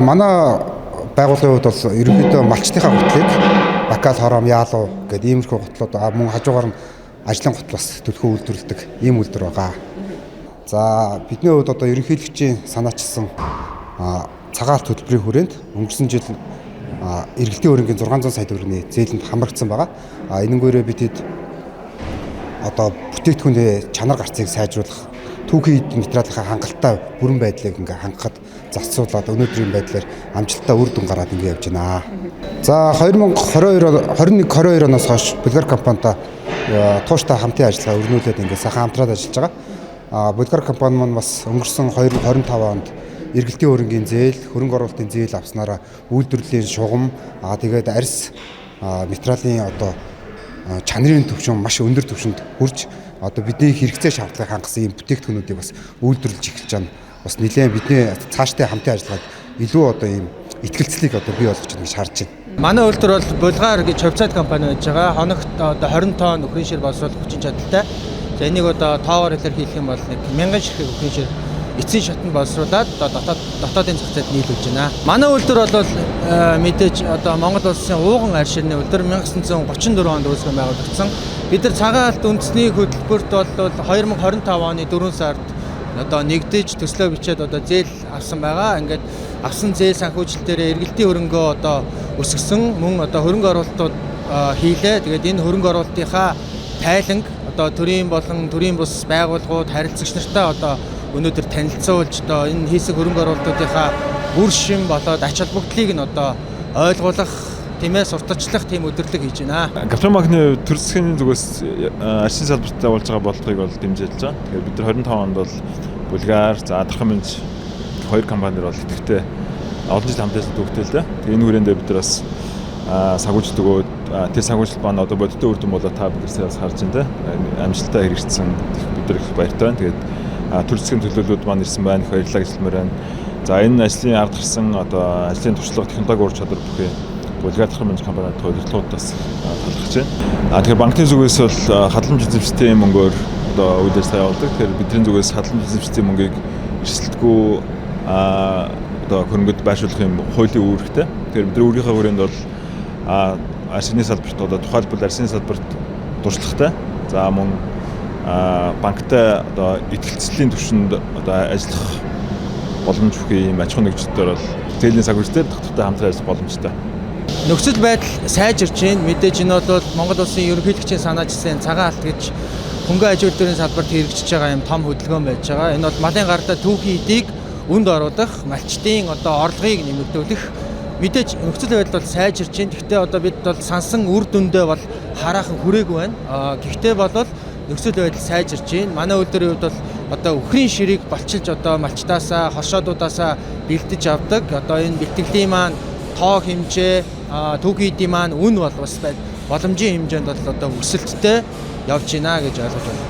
манай байгууллагын хувьд бол ерөнхийдөө малчтынхаа гутлыг бакал хором яалуу гэдэг иймэрхүү гутлууд мөн хажуугаар нь ажлын гутал бас төлхөө үйлдвэрлэдэг ийм үйлдвэр байгаа. За бидний хувьд одоо ерөнхийлөгчийн санаачилсан цагаал төлбөрийн хүрээнд өнгөрсөн жил эргэлтийн хөрөнгийн 600 сая төгрөгийн зээлэнд хамрагдсан байгаа. Энэнгээрээ бид одоо бүтээгдэхүүний чанар гарцыг сайжруулах, түүхийн материалынхаа хангалттай бүрэн байдлыг ингээ хангахад зарцуулаад өнөөдрийн байдлаар амжилттай үр дүн гараад ингээ явж байна. За 2021-22 оноос хойш Булгар компанитай тууштай хамтын ажиллагаа өрнүүлээд ингээ сайхан хамтраад ажиллаж байгаа. Булгар компани маань бас өнгөрсөн 2025 онд эргэлтийн хөрөнгийн зээл, хөрөнгө оруулалтын зээл авснараа үйлдвэрлэлийн шугам, тэгээд арьс материалын одоо чанарын төвшин маш өндөр төвшөнд хүрч одоо бидний хэрэгцээ шаардлагыг хангасан ийм бүтээгдэхүүнүүдийг бас үйлдвэрлэж эхэлж байгаа нь бас нэлээд бидний цаашдаа хамтын ажиллагааг илүү одоо ийм итгэлцлийг одоо бий болгож байгаа гэж харж байна. Манай үйлдвэр бол Булгар гэж хувьцаат компани байж байгаа. Хоногт одоо 20 тонн өхрийн шир боловсруулах хүчин чадалтай. За энийг одоо тоогоор илэрхийлэх юм бол 1000 ширхэг өхрийн шир эцсийн шатнд боловсруулад дотоодын зах зээлд нийлүүлж байна. Манай үйлдвэр бол мэдээж одоо Монгол улсын ууган арь ширний үйлдвэр 1934 онд үүсгэн байгуулагдсан. Бид нар цагаалт үндэсний хөтөлбөрт бол 2025 оны 4 сард одоо нэгдэж төслөө бичээд одоо зээл авсан байгаа. Ингээд авсан зээл санхүүжилтээр эргэлтийн хөрөнгөө одоо өсгсөн мөн одоо хөрөнгө оруулалтууд хийлээ. Тэгээд энэ хөрөнгө оруулалтынхаа тайланг одоо төрийн болон төрийн бус байгууллагууд харилцагч нартай одоо өнөөдөр танилцуулж одоо энэ хийсэг хөрөнгө оруулалтуудынхаа үр шим болоод ач холбогдлыг нь одоо ойлгуулах, тиймээ сурталчлах тийм өдөрлөг хийж байна. Гавтрамагны төр засгийн зүгээс арсын салбартаа болж байгаа бодлогыг бол дэмжиж байгаа. Тэгэхээр бид нар 25 онд бол Булгар, Дархамж хоёр компанир бол идэвхтэй олон жил хамтаас төгтөө л дээ. Тэгээ энэ хүрээндээ бид нар бас санхүүжилт өгөөд тэр санхүүжилт маань одоо бодиттой үр дүн болоо та биднээс харж байна те. Амжилттай хэрэгжсэн бид нар их баяртай байна. Тэгээд төр засгийн төлөөллүүд маань ирсэн байна. Их баярлалаа гэж хэлмээр байна. За энэ ажлын ард гарсан одоо ажлын туршлага технологи ур чадвар бүхий Булгар Дархамж компанид удирдлагуудаас талархаж байна. Тэгэхээр банкны зүгээс бол хадгаламж эзэмшлийн мөнгөөр одоо үйл ажиллагаа явуулдаг. Тэгэхээр бидний зүгээс хадгаламж эзэмшлийн мөнгийг эрсдэлгүй одоо хөрөнгөд байршуулах юм хуулийн үүрэгтэй. Тэгэхээр бидний өөрийнхөө хүрээнд бол арсны салбарт одоо тухайлбал арсны салбарт туршлагатай. За мөн банктай одоо итгэлцлийн түвшинд одоо ажиллах боломж бүхий юм аж ахуйн нэгжлэлээр бол зээлийн санхүүжилтээр тогтвортой хамтран ажиллах боломжтой. Нөхцөл байдал сайжирч байна. Мэдээж энэ бол Монгол улсын ерөнхийлөгчийн санаачилсан цагаан алт гэж хөнгөн аж үйлдвэрийн салбарт хэрэгжиж байгаа юм том хөдөлгөөн байж байгаа. Энэ бол малын гартаа түүхийн эдийг үнд оруулах, малчтын одоо орлогыг нэмэгдүүлэх мэдээж нөхцөл байдал бол сайжирч байна. Гэхдээ одоо бид бол сансан үр дүндээ бол хараахан хүрээгүй байна. Гэхдээ бол нөхцөл байдал сайжирч байна. Манай үйлдвэрийн хувьд бол одоо өхрийн ширийг болчилж одоо малчтаасаа, хошоодуудаасаа бэлдэж авдаг. Одоо энэ бэлтгэлийн маань тоо хэмжээ, түүхийн эдийн маань үн бол бас боломжийн хэмжээнд бол одоо өсөлттэй явж байна гэж ойлгож байна.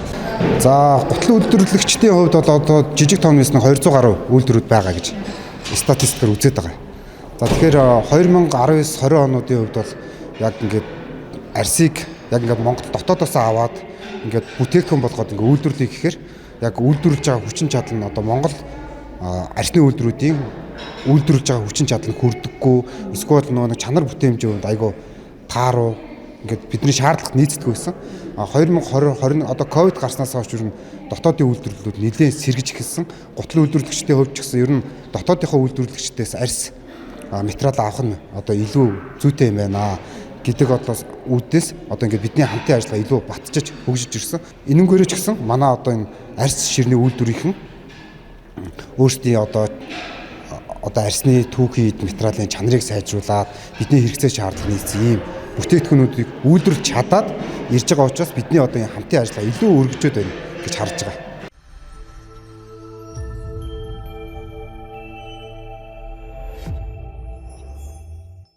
За гутлын үйлдвэрлэгчдийн хувьд бол одоо жижиг тооноос нь 200 гаруй үйлдвэрүүд байгаа гэж статистикээр үзээд байгаа. За тэгэхээр 2019-20 онуудын хувьд бол яг ингээд арсыг яг ингээд Монгол дотоодоос аваад ингээд бүтээгдэхүүн болгоод ингээд үйлдвэрлэе гэхээр яг үйлдвэрлэж байгаа хүчин чадал нь одоо Монгол арсны үйлдвэрүүдийн үйлдвэрлэж байгаа хүчин чадал нь хүрдэггүй, эсвэл нэг чанар бүтээмжийн айгу тааруу ингээд бидний шаардлагат нийцдэг байсан. 2020 одоо ковид гарснаас хойш ер нь дотоодын үйлдвэрлэлүүд нэлээд сэргэж эхэлсэн. Гутлын үйлдвэрлэгчдийн хувьд ч гэсэн ер нь дотоодынхоо үйлдвэрлэгчдээс арьс материал авах нь одоо илүү зүйтэй юм байна гэдэг бодлоос үүдээс одоо ингээд бидний хамтын ажиллагаа илүү батжиж хөгжиж ирсэн. Энэнгээрээ ч гэсэн манай одоо энэ арьс ширний үйлдвэрийнхэн өөрсдийн одоо арьсны түүхийн материалын чанарыг сайжруулад бидний хэрэгцээ шаардлагыг нийцсэн ийм бүтээгдэхүүнүүдийг үйлдвэрлэж чадаад ирж байгаа учраас бидний одоо энэ хамтын ажиллагаа илүү өргөжөөд байна гэж харж байгаа.